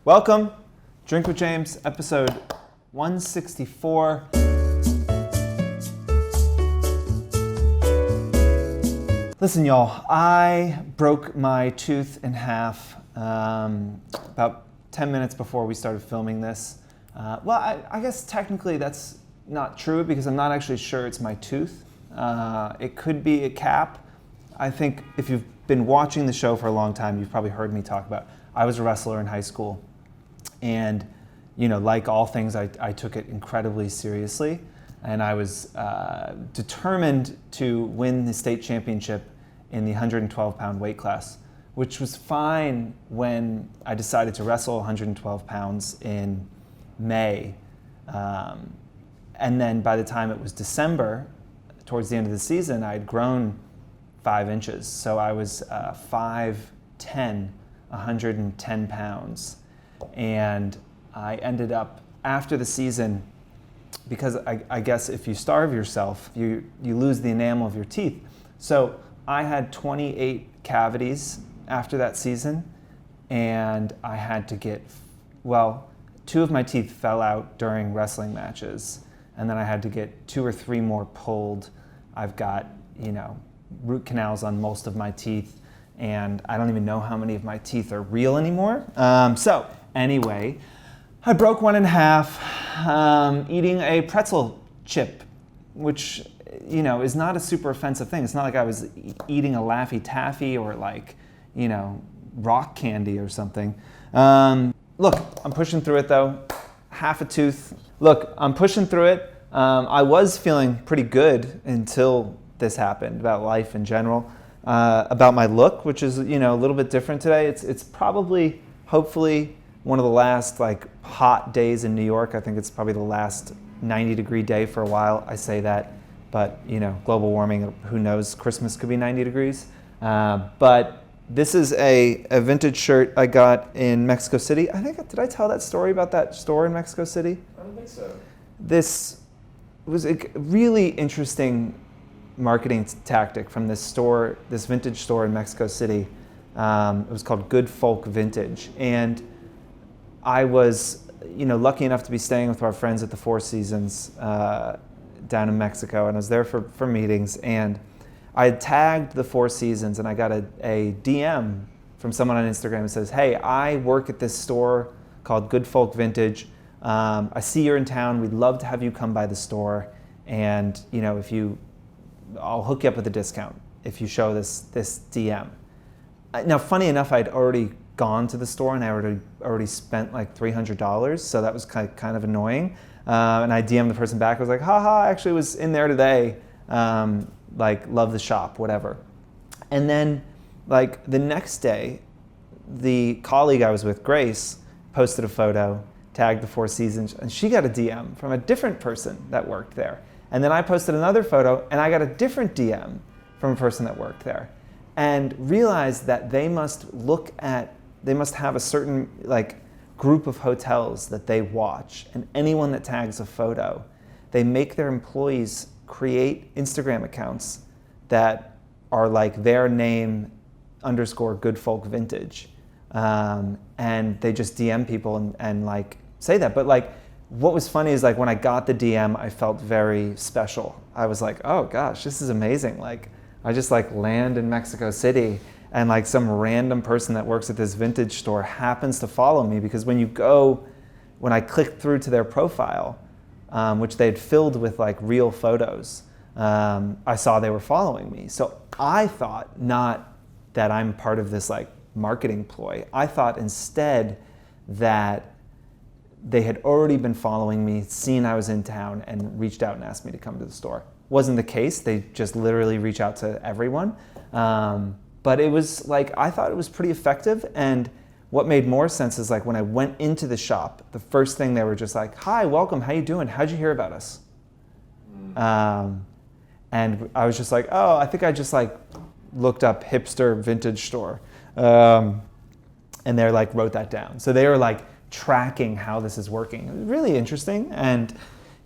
Welcome, Drink with James, episode 164. Listen, y'all, I broke my tooth in half about 10 minutes before we started filming this. I guess technically that's not true because I'm not actually sure it's my tooth. It could be a cap. I think if you've been watching the show for a long time, you've probably heard me talk about I was a wrestler in high school. And, you know, like all things, I took it incredibly seriously. And I was determined to win the state championship in the 112-pound weight class, which was fine when I decided to wrestle 112 pounds in May. And then by the time it was December, towards the end of the season, I had grown 5 inches. So I was 5'10", 110 pounds. And I ended up, after the season, because I guess if you starve yourself, you lose the enamel of your teeth. So I had 28 cavities after that season, and I had to get, 2 of my teeth fell out during wrestling matches, and then I had to get 2 or 3 more pulled. I've got, root canals on most of my teeth, and I don't even know how many of my teeth are real anymore. Anyway, I broke one in half eating a pretzel chip, which, is not a super offensive thing. It's not like I was eating a Laffy Taffy or rock candy or something. Look, I'm pushing through it though. Half a tooth. Look, I'm pushing through it. I was feeling pretty good until this happened, about life in general, about my look, which is, a little bit different today. It's probably, hopefully, one of the last hot days in New York. I think it's probably the last 90-degree day for a while. I say that, but global warming, who knows? Christmas could be 90 degrees. But this is a vintage shirt I got in Mexico City. Did I tell that story about that store in Mexico City? I don't think so. This was a really interesting marketing tactic from this store, this vintage store in Mexico City. It was called Good Folk Vintage. And I was, lucky enough to be staying with our friends at the Four Seasons down in Mexico, and I was there for meetings. And I had tagged the Four Seasons, and I got a DM from someone on Instagram that says, "Hey, I work at this store called Good Folk Vintage. I see you're in town. We'd love to have you come by the store, and I'll hook you up with a discount if you show this DM." Now, funny enough, I'd already gone to the store and I already spent $300, so that was kind of annoying. And I DM'd the person back. I was like, haha, I actually was in there today. Love the shop, whatever. And then the next day, the colleague I was with, Grace, posted a photo, tagged the Four Seasons, and she got a DM from a different person that worked there. And then I posted another photo and I got a different DM from a person that worked there, and realized that they must have a certain group of hotels that they watch, and anyone that tags a photo, they make their employees create Instagram accounts that are their name _ Good Folk Vintage, and they just DM people and say that. But what was funny is when I got the DM, I felt very special. I was like, oh gosh, this is amazing. I just land in Mexico City, and some random person that works at this vintage store happens to follow me, because when I clicked through to their profile, which they had filled with real photos, I saw they were following me. So I thought not that I'm part of this marketing ploy. I thought instead that they had already been following me, seen I was in town, and reached out and asked me to come to the store. Wasn't the case. They just literally reach out to everyone. But it was I thought it was pretty effective. And what made more sense is when I went into the shop, the first thing they were just "Hi, welcome, how you doing? How'd you hear about us?" And I was just oh, I think I just looked up hipster vintage store. And they're wrote that down. So they were tracking how this is working. It was really interesting. And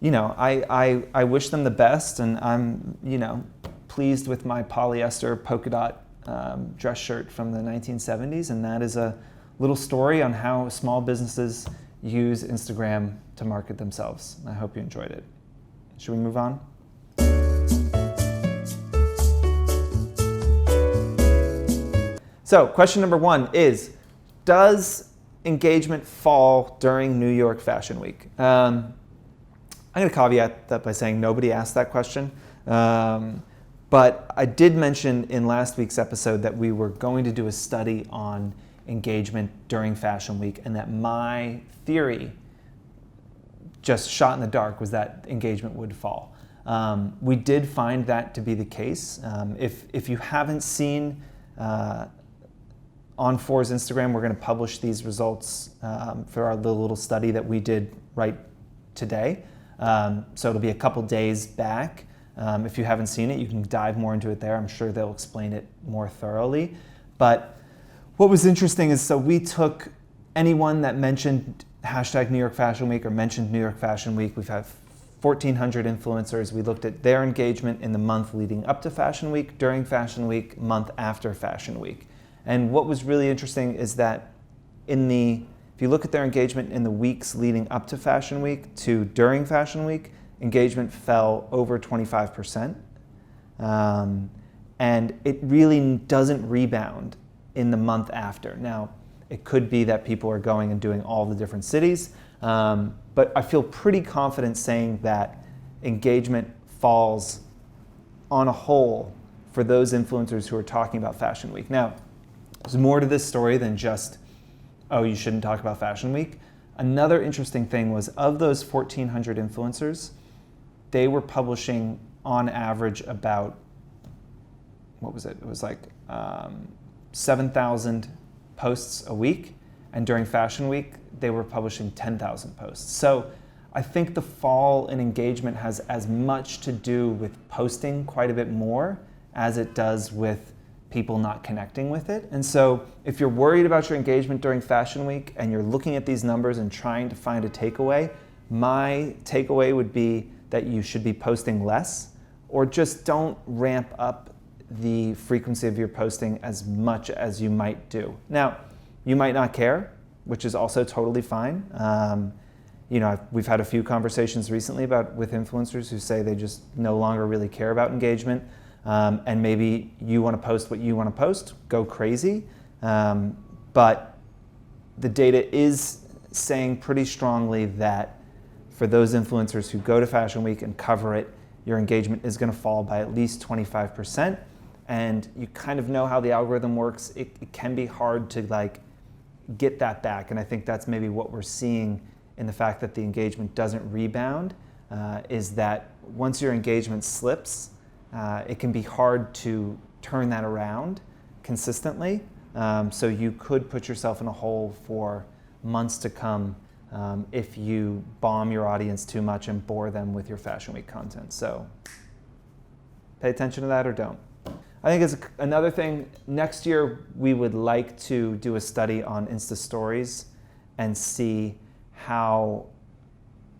I wish them the best, and I'm pleased with my polyester polka dot dress shirt from the 1970s, and that is a little story on how small businesses use Instagram to market themselves. I hope you enjoyed it. Should we move on? So question number 1 is, does engagement fall during New York Fashion Week? I'm going to caveat that by saying nobody asked that question. But I did mention in last week's episode that we were going to do a study on engagement during Fashion Week, and that my theory, just shot in the dark, was that engagement would fall. We did find that to be the case. If you haven't seen on 4's Instagram, we're going to publish these results for our little study that we did right today. So it'll be a couple days back. If you haven't seen it, you can dive more into it there. I'm sure they'll explain it more thoroughly. But what was interesting is, so we took anyone that mentioned hashtag New York Fashion Week or mentioned New York Fashion Week. We've had 1,400 influencers. We looked at their engagement in the month leading up to Fashion Week, during Fashion Week, month after Fashion Week. And what was really interesting is that if you look at their engagement in the weeks leading up to Fashion Week to during Fashion Week, engagement fell over 25%. And it really doesn't rebound in the month after. Now, it could be that people are going and doing all the different cities, but I feel pretty confident saying that engagement falls on a whole for those influencers who are talking about Fashion Week. Now, there's more to this story than just, oh, you shouldn't talk about Fashion Week. Another interesting thing was, of those 1,400 influencers, they were publishing on average about, what was it? It was like 7,000 posts a week. And during Fashion Week, they were publishing 10,000 posts. So I think the fall in engagement has as much to do with posting quite a bit more as it does with people not connecting with it. And so if you're worried about your engagement during Fashion Week and you're looking at these numbers and trying to find a takeaway, my takeaway would be that you should be posting less, or just don't ramp up the frequency of your posting as much as you might do. Now, you might not care, which is also totally fine. We've had a few conversations recently with influencers who say they just no longer really care about engagement. And maybe you want to post what you want to post, go crazy. But the data is saying pretty strongly that for those influencers who go to Fashion Week and cover it, your engagement is going to fall by at least 25%. And you kind of know how the algorithm works. It can be hard to get that back. And I think that's maybe what we're seeing in the fact that the engagement doesn't rebound, is that once your engagement slips, it can be hard to turn that around consistently. So you could put yourself in a hole for months to come if you bomb your audience too much and bore them with your Fashion Week content. So pay attention to that or don't. I think it's another thing, next year we would like to do a study on Insta Stories and see how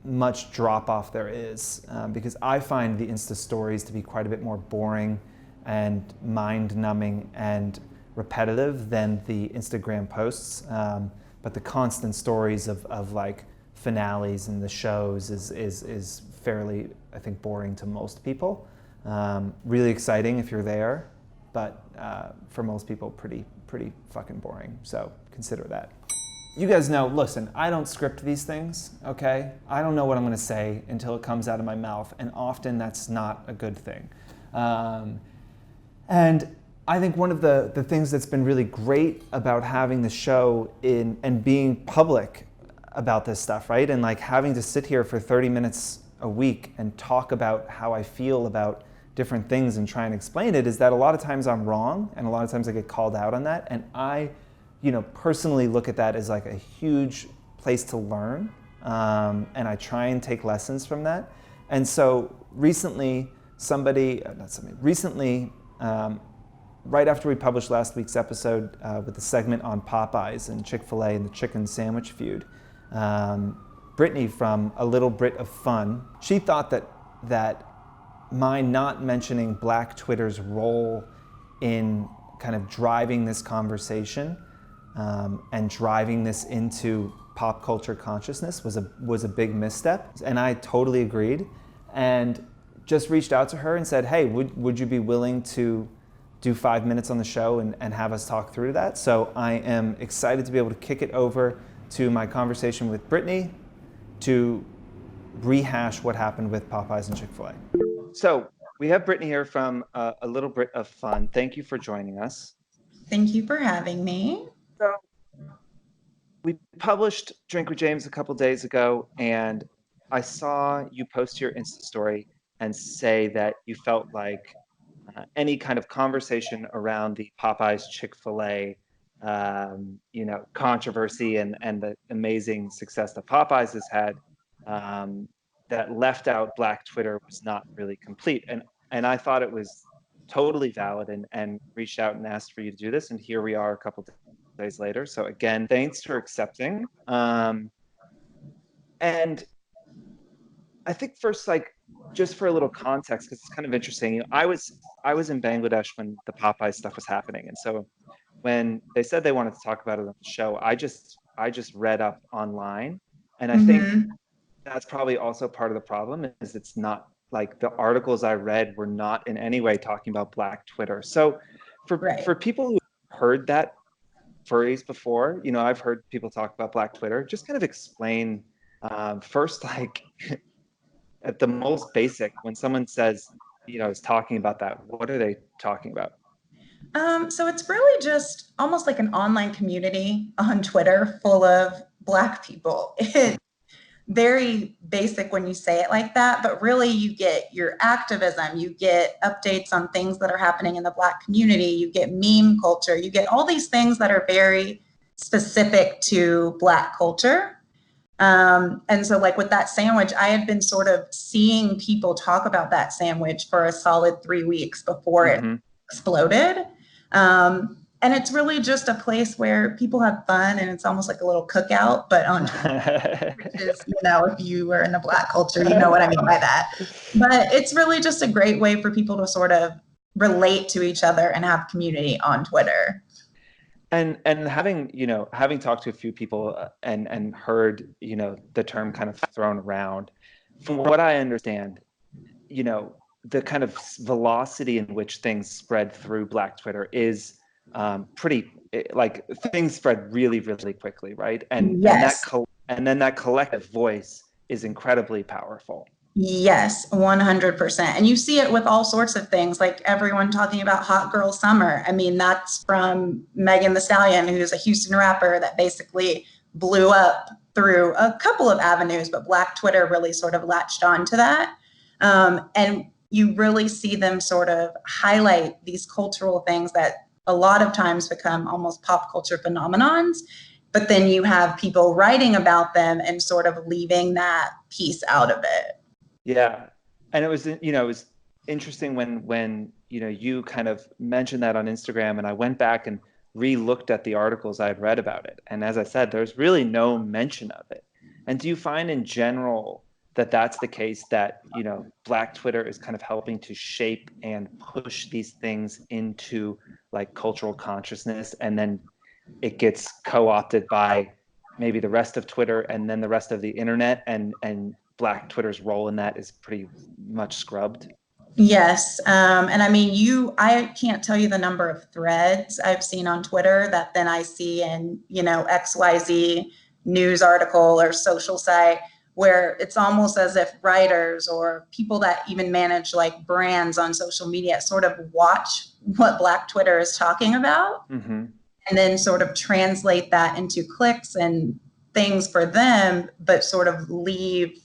much drop-off there is, because I find the Insta Stories to be quite a bit more boring and mind-numbing and repetitive than the Instagram posts. But the constant stories of like finales and the shows is fairly, I think, boring to most people. Really exciting if you're there, but for most people, pretty fucking boring. So consider that. You guys know, listen, I don't script these things, okay? I don't know what I'm gonna say until it comes out of my mouth, and often that's not a good thing. And I think one of the things that's been really great about having the show and being public about this stuff, right? And like having to sit here for 30 minutes a week and talk about how I feel about different things and try and explain it, is that a lot of times I'm wrong and a lot of times I get called out on that. And I, personally look at that as like a huge place to learn. And I try and take lessons from that. And so recently, right after we published last week's episode with the segment on Popeyes and Chick-fil-A and the chicken sandwich feud, Brittany from A Little Brit of Fun, she thought that my not mentioning Black Twitter's role in kind of driving this conversation and driving this into pop culture consciousness was a big misstep. And I totally agreed, and just reached out to her and said, hey, would you be willing to do 5 minutes on the show and have us talk through that? So I am excited to be able to kick it over to my conversation with Brittany to rehash what happened with Popeyes and Chick-fil-A. So we have Brittany here from A Little Bit of Fun. Thank you for joining us. Thank you for having me. So we published Drink with James a couple days ago, and I saw you post your Insta story and say that you felt like any kind of conversation around the Popeyes Chick-fil-A controversy and the amazing success that Popeyes has had, that left out Black Twitter was not really complete. And I thought it was totally valid, and reached out and asked for you to do this. And here we are a couple days later. So again, thanks for accepting. And I think first, like, just for a little context, because it's kind of interesting. I was in Bangladesh when the Popeye stuff was happening, and so when they said they wanted to talk about it on the show, I just read up online, and I think that's probably also part of the problem, is it's not like the articles I read were not in any way talking about Black Twitter. So for people who heard that phrase before, I've heard people talk about Black Twitter. Just kind of explain first, like, at the most basic, when someone says, is talking about that, what are they talking about? So it's really just almost like an online community on Twitter full of Black people. It's very basic when you say it like that, but really you get your activism, you get updates on things that are happening in the Black community, you get meme culture, you get all these things that are very specific to Black culture. And so like with that sandwich, I had been sort of seeing people talk about that sandwich for a solid 3 weeks before it exploded. And it's really just a place where people have fun, and it's almost like a little cookout, but on Twitter, which is, if you were in the Black culture, you know what I mean by that. But it's really just a great way for people to sort of relate to each other and have community on Twitter. And having talked to a few people and heard, the term kind of thrown around, from what I understand, the kind of velocity in which things spread through Black Twitter is pretty, like, things spread really, really quickly, right? And and then that collective voice is incredibly powerful. Yes, 100%. And you see it with all sorts of things, like everyone talking about Hot Girl Summer. I mean, that's from Megan Thee Stallion, who's a Houston rapper that basically blew up through a couple of avenues, but Black Twitter really sort of latched on to that. And you really see them sort of highlight these cultural things that a lot of times become almost pop culture phenomenons. But then you have people writing about them and sort of leaving that piece out of it. Yeah. And it was interesting when you kind of mentioned that on Instagram, and I went back and re-looked at the articles I had read about it. And as I said, there's really no mention of it. And do you find in general that that's the case, that, Black Twitter is kind of helping to shape and push these things into, like, cultural consciousness, and then it gets co-opted by maybe the rest of Twitter and then the rest of the internet, and Black Twitter's role in that is pretty much scrubbed? Yes. And I mean, I can't tell you the number of threads I've seen on Twitter that then I see in, XYZ news article or social site, where it's almost as if writers or people that even manage like brands on social media sort of watch what Black Twitter is talking about, and then sort of translate that into clicks and things for them, but sort of leave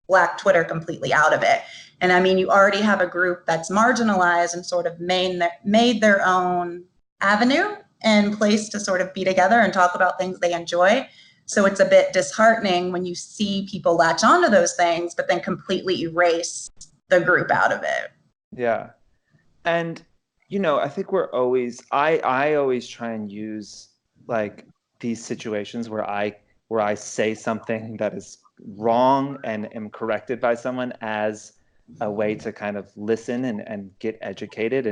Black Twitter completely out of it. And I mean, you already have a group that's marginalized and sort of made their own avenue and place to sort of be together and talk about things they enjoy. So it's a bit disheartening when you see people latch onto those things, but then completely erase the group out of it. Yeah. And, I think I always try and use, like, these situations where I say something that is wrong and am corrected by someone as a way to kind of listen and get educated.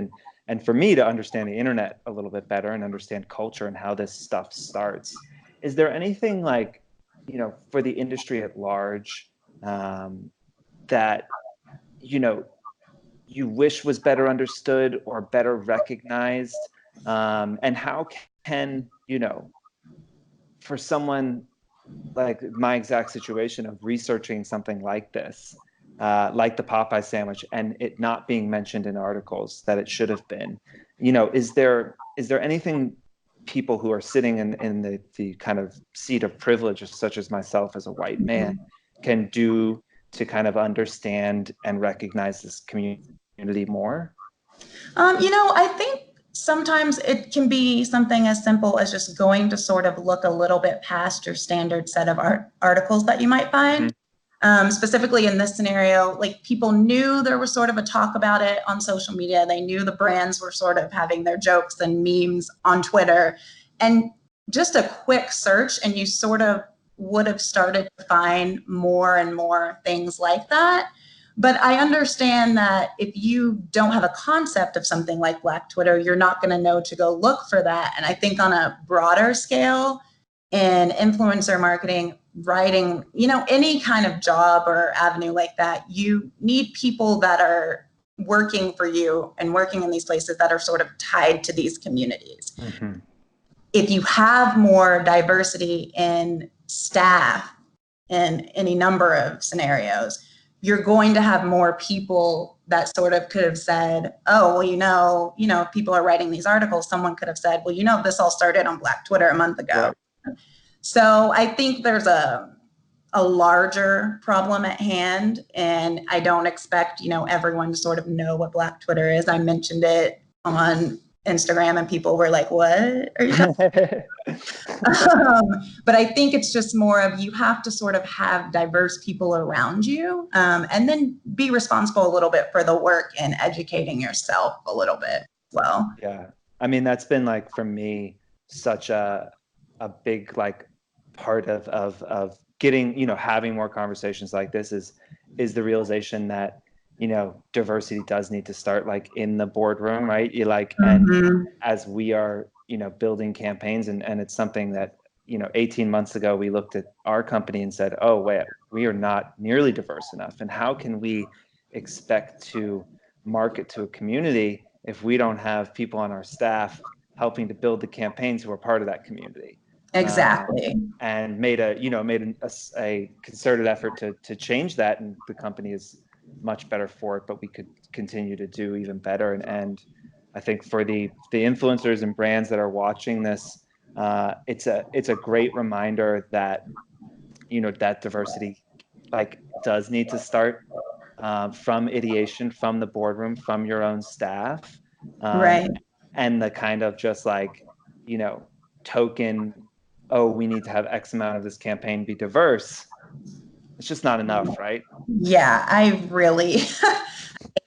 and for me to understand the internet a little bit better and understand culture and how this stuff starts. Is there anything like, for the industry at large, that, you wish was better understood or better recognized? And how can, for someone like my exact situation of researching something like this, like the Popeye sandwich, and it not being mentioned in articles that it should have been, is there anything people who are sitting in the kind of seat of privilege, such as myself as a white man, can do to kind of understand and recognize this community more? I think sometimes it can be something as simple as just going to sort of look a little bit past your standard set of articles that you might find. Mm-hmm. Specifically in this scenario, like people knew there was sort of a talk about it on social media. They knew the brands were sort of having their jokes and memes on Twitter. And just a quick search, and you sort of would have started to find more and more things like that. But I understand that if you don't have a concept of something like Black Twitter, you're not going to know to go look for that. And I think on a broader scale, in influencer marketing, writing, any kind of job or avenue like that, you need people that are working for you and working in these places that are sort of tied to these communities. Mm-hmm. If you have more diversity in staff in any number of scenarios, you're going to have more people that sort of could have said, oh, well, if people are writing these articles, someone could have said, well, this all started on Black Twitter a month ago. Right. So I think there's a larger problem at hand, and I don't expect, everyone to sort of know what Black Twitter is. I mentioned it on Instagram and people were like, what are you talking about? But I think it's just more of, you have to sort of have diverse people around you, and then be responsible a little bit for the work and educating yourself a little bit. Well, yeah, I mean, that's been like, for me, such a big like part of getting, having more conversations like this is the realization that, diversity does need to start like in the boardroom, right? You like, and as we are, building campaigns, and it's something that, 18 months ago, we looked at our company and said, oh, wait, we are not nearly diverse enough. And how can we expect to market to a community if we don't have people on our staff helping to build the campaigns who are part of that community? Exactly. And made a concerted effort to change that, and the company is much better for it, but we could continue to do even better. And I think for the influencers and brands that are watching this, it's a great reminder that, that diversity like does need to start from ideation, from the boardroom, from your own staff, right? And the kind of just like, token, oh, we need to have X amount of this campaign be diverse. It's just not enough, right? Yeah, I really hate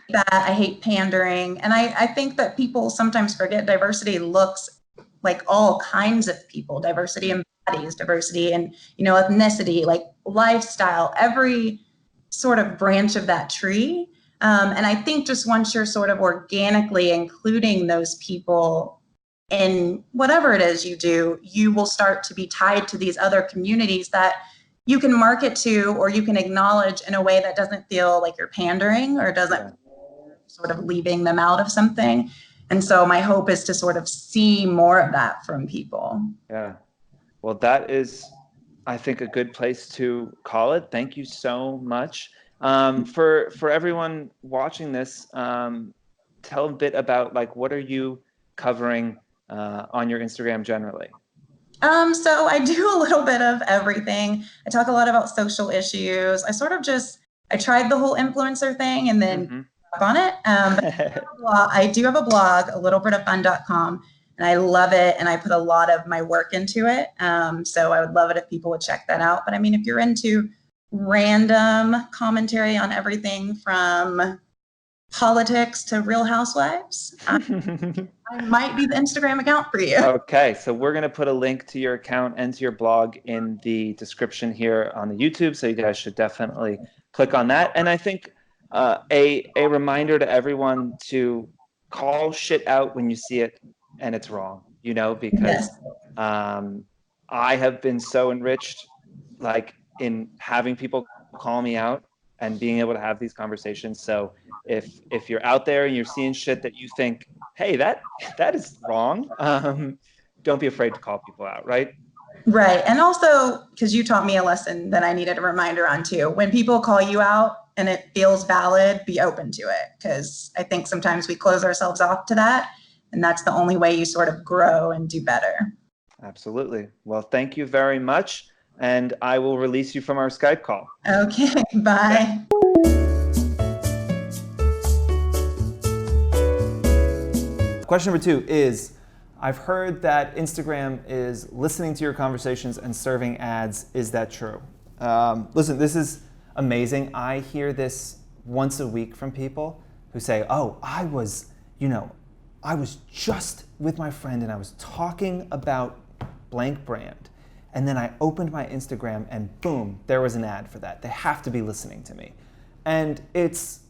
that. I hate pandering. And I think that people sometimes forget diversity looks like all kinds of people, diversity in bodies, diversity in, ethnicity, like lifestyle, every sort of branch of that tree. And I think just once you're sort of organically including those people in whatever it is you do, you will start to be tied to these other communities that you can market to, or you can acknowledge in a way that doesn't feel like you're pandering, or doesn't sort of leaving them out of something. And so my hope is to sort of see more of that from people. Yeah. Well, that is, I think, a good place to call it. Thank you so much. For everyone watching this, tell a bit about like, what are you covering on your Instagram generally? So I do a little bit of everything. I talk a lot about social issues. I tried the whole influencer thing and then up on it. But I do have a blog, a littlebitofun.com, and I love it. And I put a lot of my work into it. So I would love it if people would check that out. But I mean, if you're into random commentary on everything from politics to Real Housewives, I might be the Instagram account for you. Okay, so we're going to put a link to your account and to your blog in the description here on the YouTube, so you guys should definitely click on that. And I think a reminder to everyone to call shit out when you see it and it's wrong, because Yes. I have been so enriched, like in having people call me out and being able to have these conversations. So if you're out there and you're seeing shit that you think, hey, that is wrong, don't be afraid to call people out, right? Right. And also, because you taught me a lesson that I needed a reminder on too. When people call you out and it feels valid, be open to it. Because I think sometimes we close ourselves off to that. And that's the only way you sort of grow and do better. Absolutely. Well, thank you very much. And I will release you from our Skype call. Okay. Bye. Question number 2 is, I've heard that Instagram is listening to your conversations and serving ads. Is that true? Listen, this is amazing. I hear this once a week from people who say, oh, I was just with my friend and I was talking about blank brand. And then I opened my Instagram and boom, there was an ad for that. They have to be listening to me. And it's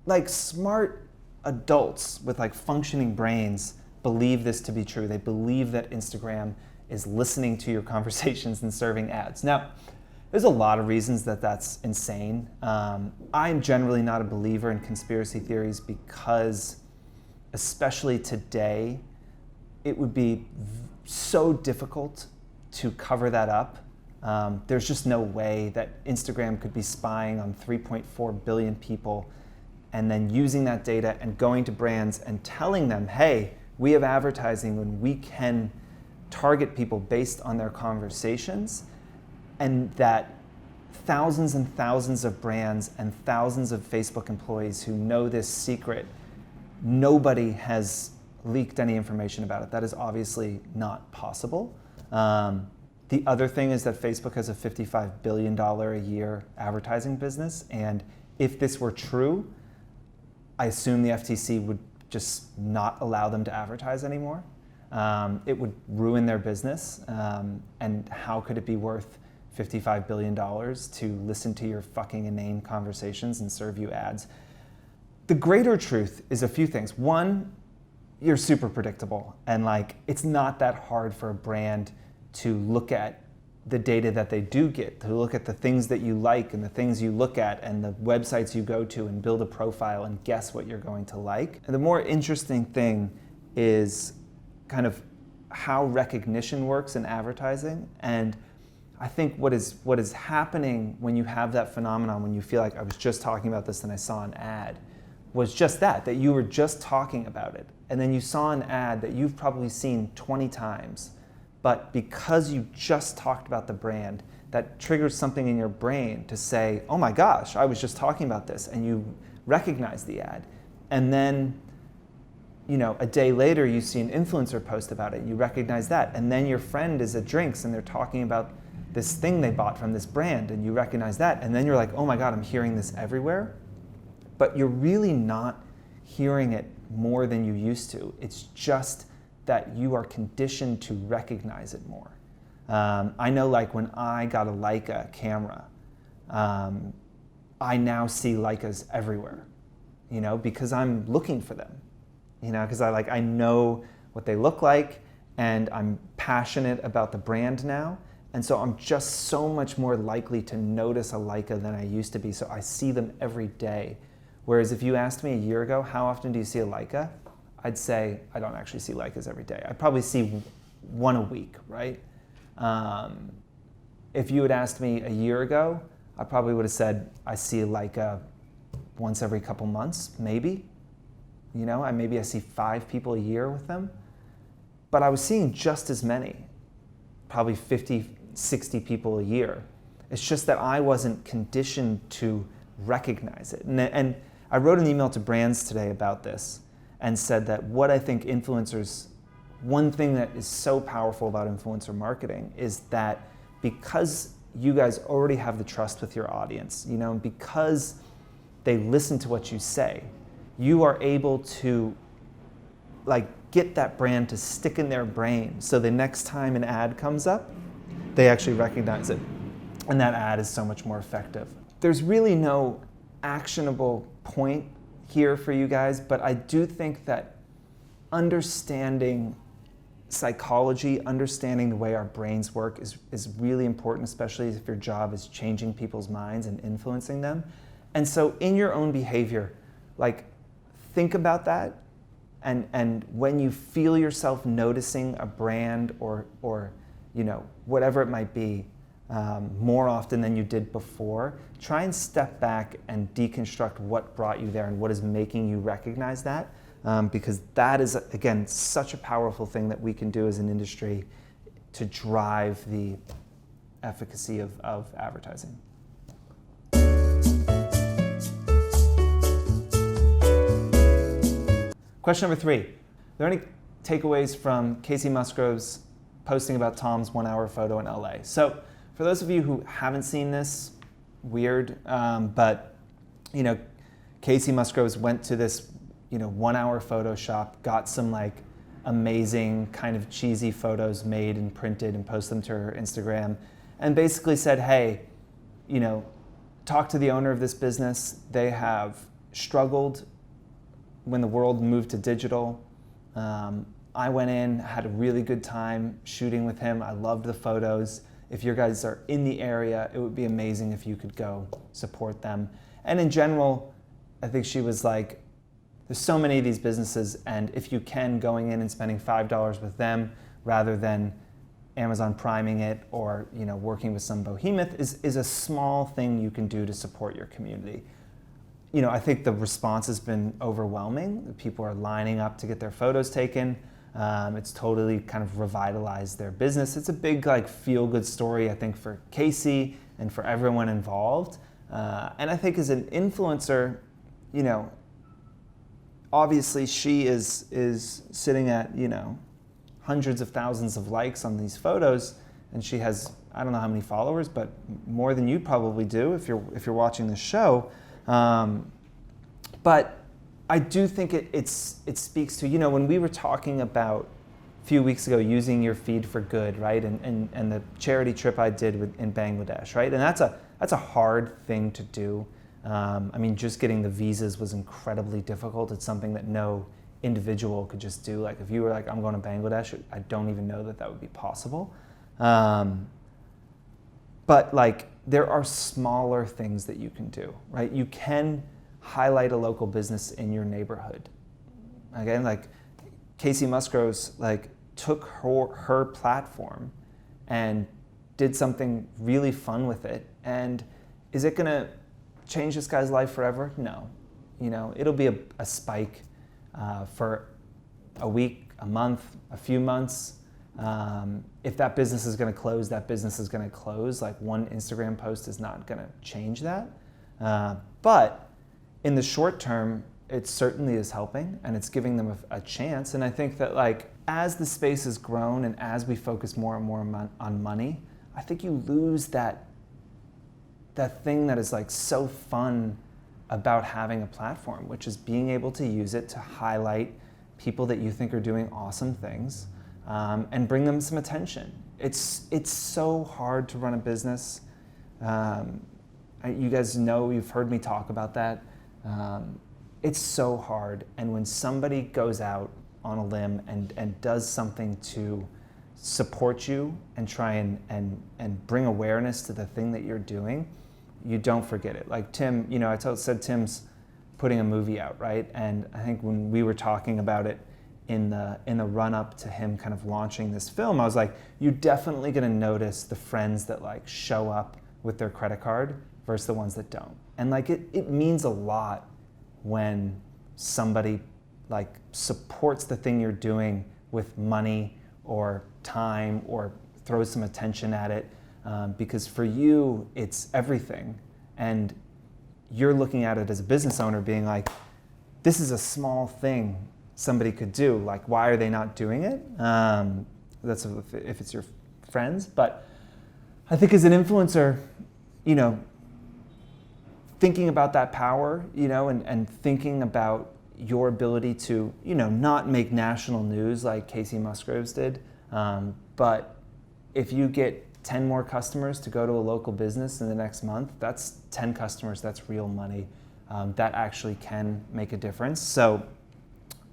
like smart adults with like functioning brains believe this to be true. They believe that Instagram is listening to your conversations and serving ads. Now, there's a lot of reasons that that's insane. I'm generally not a believer in conspiracy theories because, especially today, it would be so difficult to cover that up. There's just no way that Instagram could be spying on 3.4 billion people and then using that data and going to brands and telling them, hey, we have advertising and we can target people based on their conversations, and that thousands and thousands of brands and thousands of Facebook employees who know this secret, nobody has leaked any information about it. That is obviously not possible. The other thing is that Facebook has a $55 billion a year advertising business, and if this were true, I assume the FTC would just not allow them to advertise anymore. It would ruin their business, and how could it be worth $55 billion to listen to your fucking inane conversations and serve you ads? The greater truth is a few things. One, you're super predictable, and like it's not that hard for a brand to look at the data that they do get, to look at the things that you like and the things you look at and the websites you go to and build a profile and guess what you're going to like. And the more interesting thing is kind of how recognition works in advertising. And I think what is happening when you have that phenomenon, when you feel like I was just talking about this and I saw an ad, was just that you were just talking about it. And then you saw an ad that you've probably seen 20 times. But because you just talked about the brand, that triggers something in your brain to say, oh my gosh, I was just talking about this, and you recognize the ad. And then, a day later you see an influencer post about it, you recognize that. And then your friend is at drinks and they're talking about this thing they bought from this brand, and you recognize that. And then you're like, oh my God, I'm hearing this everywhere. But you're really not hearing it more than you used to. It's just that you are conditioned to recognize it more. I know like when I got a Leica camera, I now see Leicas everywhere, because I'm looking for them, because I know what they look like and I'm passionate about the brand now. And so I'm just so much more likely to notice a Leica than I used to be. So I see them every day. Whereas if you asked me a year ago, how often do you see a Leica? I'd say I don't actually see Leicas every day. I probably see one a week, right? If you had asked me a year ago, I probably would have said I see a Leica once every couple months, maybe. Maybe I see 5 people a year with them. But I was seeing just as many, probably 50, 60 people a year. It's just that I wasn't conditioned to recognize it. And I wrote an email to brands today about this and said that what I think influencers, one thing that is so powerful about influencer marketing is that because you guys already have the trust with your audience, because they listen to what you say, you are able to get that brand to stick in their brain so the next time an ad comes up, they actually recognize it. And that ad is so much more effective. There's really no actionable point here for you guys, but I do think that understanding psychology, understanding the way our brains work is really important, especially if your job is changing people's minds and influencing them. And so in your own behavior, like, think about that, and when you feel yourself noticing a brand or whatever it might be, more often than you did before, try and step back and deconstruct what brought you there and what is making you recognize that. Because that is, again, such a powerful thing that we can do as an industry to drive the efficacy of advertising. Question number 3. Are there any takeaways from Kacey Musgraves posting about Tom's 1-hour photo in LA? So for those of you who haven't seen this, weird, but Kacey Musgraves went to this 1-hour photo shop, got some like amazing kind of cheesy photos made and printed and posted them to her Instagram, and basically said, hey, talk to the owner of this business. They have struggled when the world moved to digital. I went in, had a really good time shooting with him. I loved the photos. If you guys are in the area, it would be amazing if you could go support them. And in general, I think she was like, there's so many of these businesses, and if you can, going in and spending $5 with them rather than Amazon priming it or working with some behemoth is a small thing you can do to support your community. I think the response has been overwhelming. People are lining up to get their photos taken. It's totally kind of revitalized their business. It's a big feel-good story, I think, for Kacey and for everyone involved. And I think as an influencer, obviously she is sitting at hundreds of thousands of likes on these photos, and she has, I don't know how many followers, but more than you probably do if you're watching this show. But I do think it speaks to, when we were talking about a few weeks ago using your feed for good, right? And the charity trip I did in Bangladesh, right? And that's a hard thing to do. Just getting the visas was incredibly difficult. It's something that no individual could just do. Like if you were like, I'm going to Bangladesh, I don't even know that would be possible. But there are smaller things that you can do, right? You can highlight a local business in your neighborhood. Again, Kacey Musgraves took her platform and did something really fun with it. And is it gonna change this guy's life forever? No. It'll be a spike for a week, a month, a few months. If that business is going to close, that business is going to close. One Instagram post is not going to change that. But in the short term, it certainly is helping, and it's giving them a chance. And I think that as the space has grown and as we focus more and more on money, I think you lose that thing that is so fun about having a platform, which is being able to use it to highlight people that you think are doing awesome things. And bring them some attention. It's so hard to run a business. You guys know, you've heard me talk about that. It's so hard. And when somebody goes out on a limb and does something to support you and try and bring awareness to the thing that you're doing, you don't forget it. Tim, I said Tim's putting a movie out, right? And I think when we were talking about it, in the run-up to him kind of launching this film, I was like, you're definitely gonna notice the friends that show up with their credit card versus the ones that don't. And it means a lot when somebody supports the thing you're doing with money or time or throws some attention at it, because for you, it's everything. And you're looking at it as a business owner being like, this is a small thing somebody could do. Why are they not doing it? That's if it's your friends. But I think as an influencer, thinking about that power, and thinking about your ability to, not make national news like Kacey Musgraves did, but if you get 10 more customers to go to a local business in the next month, that's 10 customers, that's real money. That actually can make a difference. So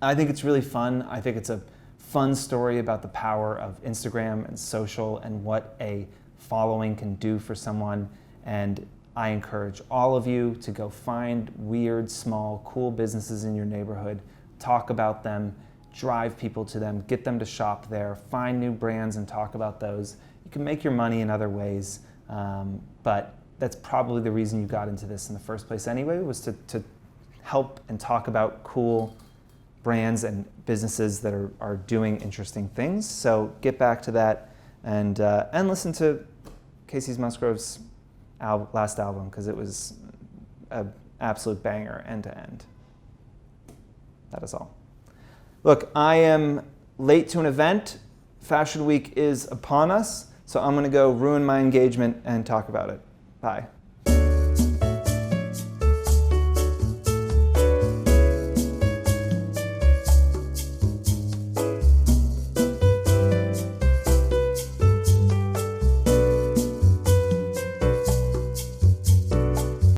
I think it's really fun. I think it's a fun story about the power of Instagram and social and what a following can do for someone. And I encourage all of you to go find weird, small, cool businesses in your neighborhood, talk about them, drive people to them, get them to shop there, find new brands and talk about those. You can make your money in other ways, but that's probably the reason you got into this in the first place anyway, was to help and talk about cool brands and businesses that are doing interesting things. So get back to that and listen to Kacey Musgraves' last album, because it was an absolute banger end to end. That is all. Look, I am late to an event. Fashion Week is upon us, so I'm going to go ruin my engagement and talk about it. Bye.